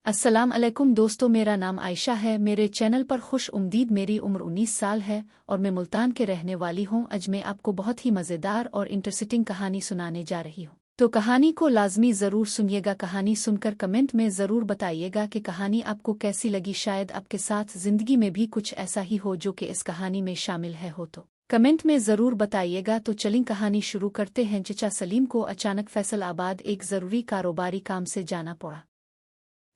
अस्सलाम अलैकुम दोस्तों, मेरा नाम आयशा है। मेरे चैनल पर खुश उम्दीद। मेरी उम्र 19 साल है और मैं मुल्तान के रहने वाली हूँ। आज मैं आपको बहुत ही मज़ेदार और इंटरेस्टिंग कहानी सुनाने जा रही हूँ, तो कहानी को लाजमी ज़रूर सुनिएगा। कहानी सुनकर कमेंट में ज़रूर बताइएगा कि कहानी आपको कैसी लगी। शायद आपके साथ ज़िंदगी में भी कुछ ऐसा ही हो जो कि इस कहानी में शामिल है हो तो कमेंट में ज़रूर बताइएगा। तो चलिए कहानी शुरू करते हैं। चचा सलीम को अचानक फैसलाबाद एक ज़रूरी कारोबारी काम से जाना पड़ा।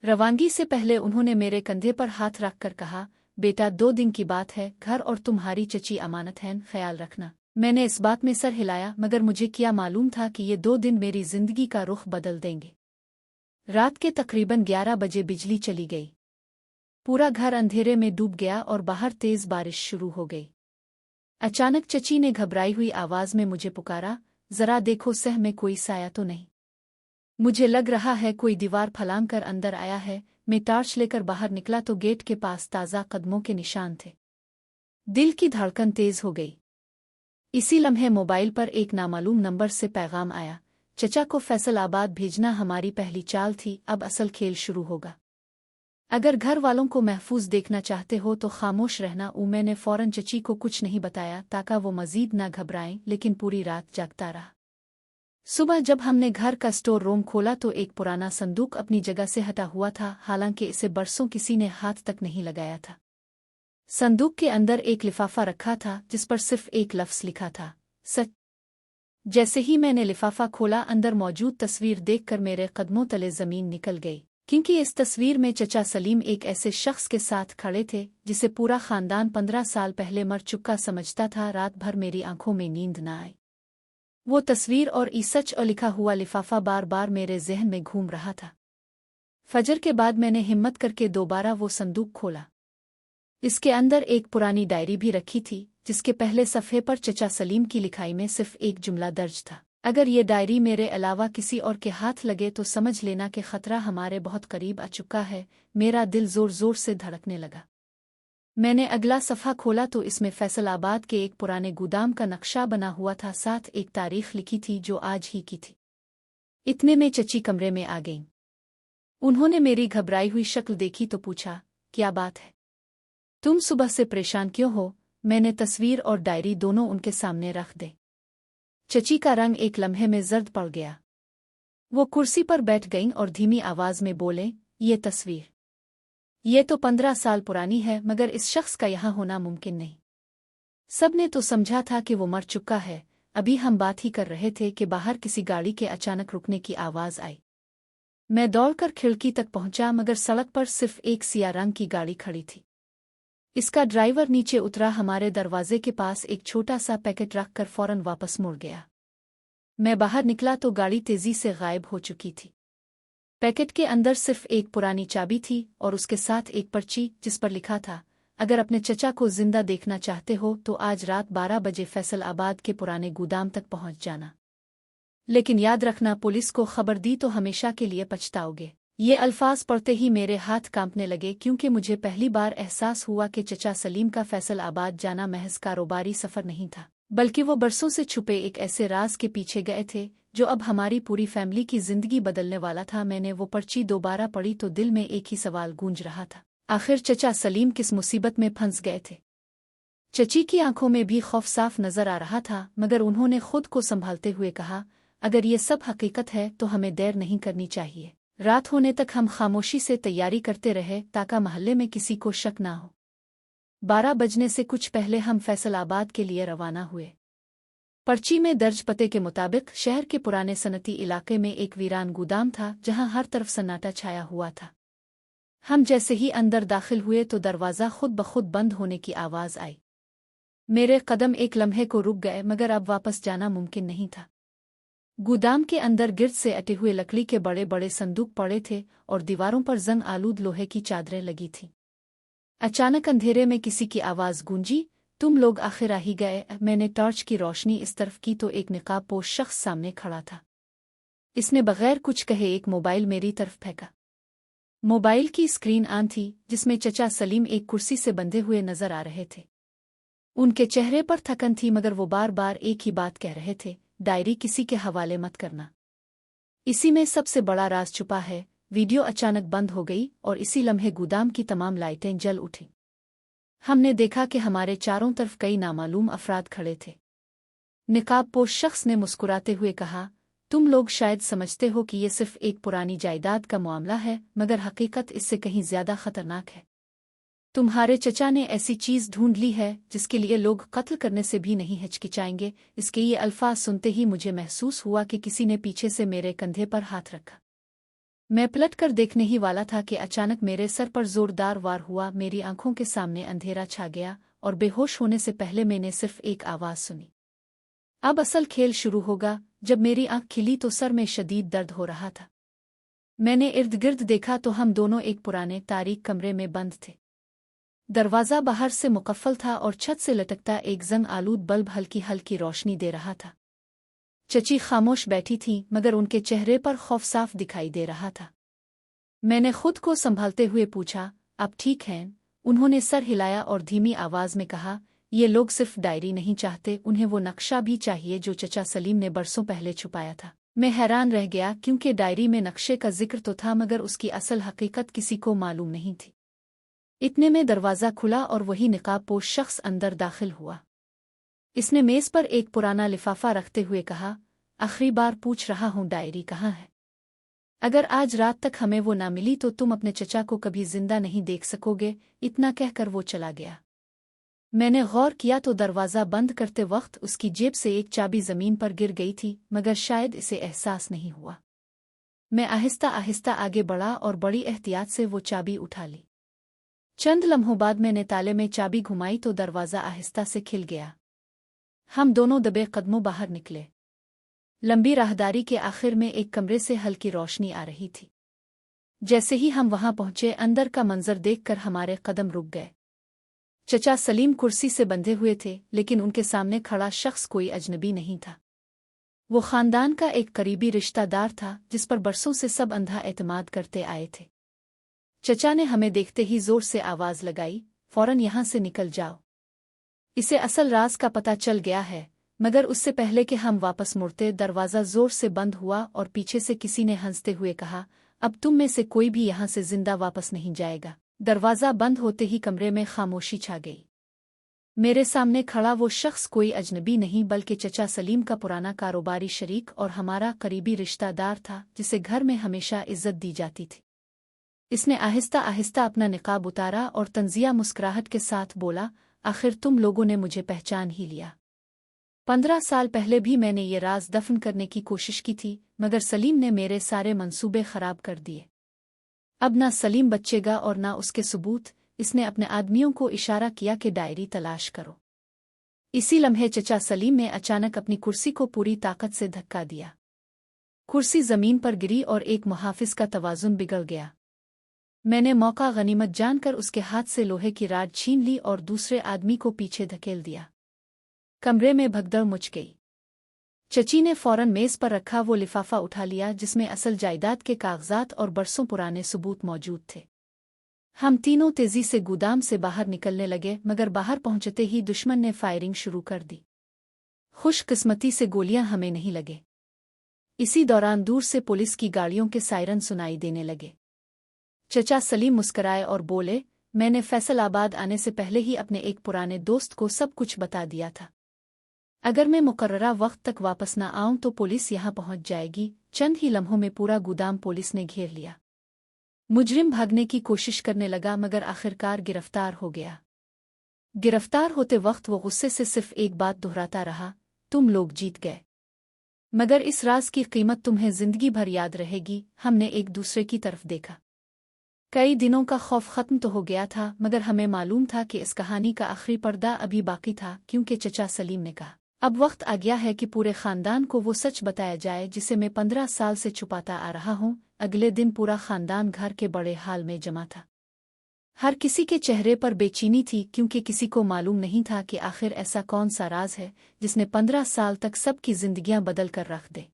रवानगी से पहले उन्होंने मेरे कंधे पर हाथ रखकर कहा, बेटा 2 दिन की बात है, घर और तुम्हारी चची अमानत है, ख्याल रखना। मैंने इस बात में सर हिलाया, मगर मुझे क्या मालूम था कि ये 2 दिन मेरी जिंदगी का रुख बदल देंगे। रात के तकरीबन 11 बजे बिजली चली गई। पूरा घर अंधेरे में डूब गया और बाहर तेज बारिश शुरू हो गई। अचानक चची ने घबराई हुई आवाज में मुझे पुकारा, जरा देखो सह में कोई साया तो नहीं। मुझे लग रहा है कोई दीवार फलांग कर अंदर आया है। मैं टॉर्च लेकर बाहर निकला तो गेट के पास ताज़ा कदमों के निशान थे। दिल की धड़कन तेज हो गई। इसी लम्हे मोबाइल पर एक नामालूम नंबर से पैगाम आया, चचा को फैसलाबाद भेजना हमारी पहली चाल थी, अब असल खेल शुरू होगा। अगर घर वालों को महफूज देखना चाहते हो तो खामोश रहना। मैंने फौरन चची को कुछ नहीं बताया ताकि वो मजीद न घबराएं, लेकिन पूरी रात जागता रहा। सुबह जब हमने घर का स्टोर रूम खोला तो एक पुराना संदूक अपनी जगह से हटा हुआ था, हालांकि इसे बरसों किसी ने हाथ तक नहीं लगाया था। संदूक के अंदर एक लिफाफा रखा था जिस पर सिर्फ एक लफ्ज़ लिखा था, सच। जैसे ही मैंने लिफाफा खोला, अंदर मौजूद तस्वीर देखकर मेरे कदमों तले जमीन निकल गई, क्योंकि इस तस्वीर में चचा सलीम एक ऐसे शख्स के साथ खड़े थे जिसे पूरा खानदान 15 साल पहले मर चुका समझता था। रात भर मेरी आंखों में नींद न आई। वो तस्वीर और सच और लिखा हुआ लिफाफा बार बार मेरे जहन में घूम रहा था। फजर के बाद मैंने हिम्मत करके दोबारा वो संदूक खोला। इसके अंदर एक पुरानी डायरी भी रखी थी, जिसके पहले सफ़े पर चचा सलीम की लिखाई में सिर्फ एक जुमला दर्ज था, अगर ये डायरी मेरे अलावा किसी और के हाथ लगे तो समझ लेना कि खतरा हमारे बहुत करीब आ चुका है। मेरा दिल जोर जोर से धड़कने लगा। मैंने अगला सफ़ा खोला तो इसमें फैसलाबाद के एक पुराने गोदाम का नक्शा बना हुआ था, साथ एक तारीख लिखी थी जो आज ही की थी। इतने में चची कमरे में आ गईं। उन्होंने मेरी घबराई हुई शक्ल देखी तो पूछा, क्या बात है, तुम सुबह से परेशान क्यों हो? मैंने तस्वीर और डायरी दोनों उनके सामने रख दे। चची का रंग एक लम्हे में जर्द पड़ गया। वो कुर्सी पर बैठ गईं और धीमी आवाज में बोले, ये तस्वीर ये तो 15 साल पुरानी है, मगर इस शख्स का यहाँ होना मुमकिन नहीं। सबने तो समझा था कि वो मर चुका है। अभी हम बात ही कर रहे थे कि बाहर किसी गाड़ी के अचानक रुकने की आवाज आई। मैं दौड़कर खिड़की तक पहुंचा, मगर सड़क पर सिर्फ एक सिया रंग की गाड़ी खड़ी थी। इसका ड्राइवर नीचे उतरा, हमारे दरवाजे के पास एक छोटा सा पैकेट रखकर फौरन वापस मुड़ गया। मैं बाहर निकला तो गाड़ी तेजी से गायब हो चुकी थी। पैकेट के अंदर सिर्फ एक पुरानी चाबी थी और उसके साथ एक पर्ची जिस पर लिखा था, अगर अपने चचा को जिंदा देखना चाहते हो तो आज रात 12 बजे फैसलाबाद के पुराने गोदाम तक पहुंच जाना। लेकिन याद रखना, पुलिस को खबर दी तो हमेशा के लिए पछताओगे। ये अल्फाज पढ़ते ही मेरे हाथ कांपने लगे, क्योंकि मुझे पहली बार एहसास हुआ कि चचा सलीम का फैसलाबाद जाना महज कारोबारी सफ़र नहीं था, बल्कि वो बरसों से छुपे एक ऐसे राज के पीछे गए थे जो अब हमारी पूरी फैमिली की जिंदगी बदलने वाला था। मैंने वो पर्ची दोबारा पढ़ी तो दिल में एक ही सवाल गूंज रहा था, आखिर चचा सलीम किस मुसीबत में फंस गए थे? चची की आंखों में भी खौफ साफ नजर आ रहा था, मगर उन्होंने खुद को संभालते हुए कहा, अगर ये सब हकीकत है तो हमें देर नहीं करनी चाहिए। रात होने तक हम खामोशी से तैयारी करते रहे ताकि महल्ले में किसी को शक ना हो। 12 बजने से कुछ पहले हम फैसलाबाद के लिए रवाना हुए। पर्ची में दर्ज पते के मुताबिक शहर के पुराने सनती इलाके में एक वीरान गोदाम था जहां हर तरफ सन्नाटा छाया हुआ था। हम जैसे ही अंदर दाखिल हुए तो दरवाज़ा खुद ब खुद बंद होने की आवाज़ आई। मेरे कदम एक लम्हे को रुक गए, मगर अब वापस जाना मुमकिन नहीं था। गोदाम के अंदर गिर्द से अटे हुए लकड़ी के बड़े बड़े संदूक पड़े थे और दीवारों पर जंग आलूद लोहे की चादरें लगी थीं। अचानक अंधेरे में किसी की आवाज़ गूंजी, तुम लोग आखिर आ ही गए। मैंने टॉर्च की रोशनी इस तरफ की तो एक निकाबपोश शख्स सामने खड़ा था। इसने बगैर कुछ कहे एक मोबाइल मेरी तरफ फेंका। मोबाइल की स्क्रीन ऑन थी, जिसमें चचा सलीम एक कुर्सी से बंधे हुए नजर आ रहे थे। उनके चेहरे पर थकन थी, मगर वो बार बार एक ही बात कह रहे थे, डायरी किसी के हवाले मत करना। इसी में सबसे बड़ा राज छुपा है, वीडियो अचानक बंद हो गई और इसी लम्हे गोदाम की तमाम लाइटें जल उठीं। हमने देखा कि हमारे चारों तरफ कई नामालूम अफराद खड़े थे। निकाबपोश शख्स ने मुस्कुराते हुए कहा, तुम लोग शायद समझते हो कि ये सिर्फ एक पुरानी जायदाद का मामला है, मगर हकीकत इससे कहीं ज्यादा खतरनाक है। तुम्हारे चचा ने ऐसी चीज ढूंढ ली है जिसके लिए लोग कत्ल करने से भी नहीं हिचकिचाएंगे। इसके ये अल्फाज सुनते ही मुझे महसूस हुआ कि किसी ने पीछे से मेरे कंधे पर हाथ रखा। मैं पलट कर देखने ही वाला था कि अचानक मेरे सर पर जोरदार वार हुआ। मेरी आंखों के सामने अंधेरा छा गया और बेहोश होने से पहले मैंने सिर्फ एक आवाज सुनी, अब असल खेल शुरू होगा। जब मेरी आंख खिली तो सर में शदीद दर्द हो रहा था। मैंने इर्द गिर्द देखा तो हम दोनों एक पुराने तारीक कमरे में बंद थे। दरवाज़ा बाहर से मुकफ्फल था और छत से लटकता एक जंग आलूद बल्ब हल्की हल्की रोशनी दे रहा था। चची खामोश बैठी थीं, मगर उनके चेहरे पर खौफ साफ दिखाई दे रहा था। मैंने खुद को संभालते हुए पूछा, आप ठीक हैं? उन्होंने सर हिलाया और धीमी आवाज में कहा, ये लोग सिर्फ डायरी नहीं चाहते, उन्हें वो नक्शा भी चाहिए जो चचा सलीम ने बरसों पहले छुपाया था। मैं हैरान रह गया क्योंकि डायरी में नक्शे का जिक्र तो था, मगर उसकी असल हकीकत किसी को मालूम नहीं थी। इतने में दरवाज़ा खुला और वही निकाबपोश शख्स अंदर दाखिल हुआ। इसने मेज पर एक पुराना लिफाफा रखते हुए कहा, आखिरी बार पूछ रहा हूँ, डायरी कहाँ है? अगर आज रात तक हमें वो ना मिली तो तुम अपने चचा को कभी जिंदा नहीं देख सकोगे। इतना कहकर वो चला गया। मैंने गौर किया तो दरवाज़ा बंद करते वक्त उसकी जेब से एक चाबी जमीन पर गिर गई थी, मगर शायद इसे एहसास नहीं हुआ। मैं आहिस्ता आहिस्ता आगे बढ़ा और बड़ी एहतियात से वो चाबी उठा ली। चंद लम्हों बाद मैंने ताले में चाबी घुमाई तो दरवाज़ा आहिस्ता से खिल गया। हम दोनों दबे कदमों बाहर निकले। लंबी राहदारी के आखिर में एक कमरे से हल्की रोशनी आ रही थी। जैसे ही हम वहां पहुंचे, अंदर का मंजर देखकर हमारे कदम रुक गए। चचा सलीम कुर्सी से बंधे हुए थे, लेकिन उनके सामने खड़ा शख्स कोई अजनबी नहीं था। वो खानदान का एक करीबी रिश्तेदार था जिस पर बरसों से सब अंधा एतमाद करते आए थे। चचा ने हमें देखते ही जोर से आवाज लगाई, फौरन यहां से निकल जाओ। इसे असल राज का पता चल गया है। मगर उससे पहले कि हम वापस मुड़ते, दरवाज़ा जोर से बंद हुआ और पीछे से किसी ने हंसते हुए कहा, अब तुम में से कोई भी यहां से जिंदा वापस नहीं जाएगा। दरवाज़ा बंद होते ही कमरे में खामोशी छा गई। मेरे सामने खड़ा वो शख्स कोई अजनबी नहीं बल्कि चचा सलीम का पुराना कारोबारी शरीक और हमारा करीबी रिश्तेदार था, जिसे घर में हमेशा इज्जत दी जाती थी। इसने आहिस्ता आहिस्ता अपना निकाब उतारा और तंजिया मुस्कुराहट के साथ बोला, आखिर तुम लोगों ने मुझे पहचान ही लिया। 15 साल पहले भी मैंने ये राज दफन करने की कोशिश की थी, मगर सलीम ने मेरे सारे मंसूबे खराब कर दिए। अब ना सलीम बचेगा और ना उसके सबूत। इसने अपने आदमियों को इशारा किया कि डायरी तलाश करो। इसी लम्हे चचा सलीम ने अचानक अपनी कुर्सी को पूरी ताकत से धक्का दिया। कुर्सी जमीन पर गिरी और एक मुहाफिज का तवाजुन बिगड़ गया। मैंने मौका गनीमत जानकर उसके हाथ से लोहे की राड छीन ली और दूसरे आदमी को पीछे धकेल दिया। कमरे में भगदड़ मच गई। चची ने फौरन मेज पर रखा वो लिफाफा उठा लिया जिसमें असल जायदाद के कागजात और बरसों पुराने सबूत मौजूद थे। हम तीनों तेजी से गोदाम से बाहर निकलने लगे, मगर बाहर पहुंचते ही दुश्मन ने फायरिंग शुरू कर दी। खुशकिस्मती से गोलियां हमें नहीं लगे। इसी दौरान दूर से पुलिस की गाड़ियों के सायरन सुनाई देने लगे। चचा सलीम मुस्कराए और बोले, मैंने फैसलाबाद आने से पहले ही अपने एक पुराने दोस्त को सब कुछ बता दिया था। अगर मैं मुकर्ररा वक्त तक वापस न आऊं तो पुलिस यहां पहुंच जाएगी। चंद ही लम्हों में पूरा गोदाम पुलिस ने घेर लिया। मुजरिम भागने की कोशिश करने लगा, मगर आखिरकार गिरफ्तार हो गया। गिरफ्तार होते वक्त वो गुस्से से सिर्फ एक बात दोहराता रहा, तुम लोग जीत गए, मगर इस राज की कीमत तुम्हें जिंदगी भर याद रहेगी। हमने एक दूसरे की तरफ देखा। कई दिनों का खौफ खत्म तो हो गया था, मगर हमें मालूम था कि इस कहानी का आखिरी पर्दा अभी बाकी था, क्योंकि चचा सलीम ने कहा, अब वक्त आ गया है कि पूरे खानदान को वो सच बताया जाए जिसे मैं 15 साल से छुपाता आ रहा हूँ। अगले दिन पूरा खानदान घर के बड़े हाल में जमा था। हर किसी के चेहरे पर बेचैनी थी, क्योंकि किसी को मालूम नहीं था कि आखिर ऐसा कौन सा राज है जिसने 15 साल तक सबकी जिंदगियां बदल कर रख दे।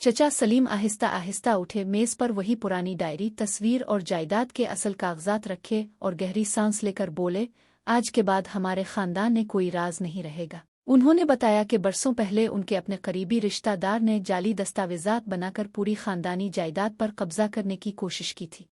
चचा सलीम आहिस्ता आहिस्ता उठे, मेज पर वही पुरानी डायरी, तस्वीर और जायदाद के असल कागजात रखे और गहरी सांस लेकर बोले, आज के बाद हमारे खानदान में कोई राज नहीं रहेगा। उन्होंने बताया कि बरसों पहले उनके अपने करीबी रिश्तेदार ने जाली दस्तावेजात बनाकर पूरी खानदानी जायदाद पर कब्जा करने की कोशिश की थी।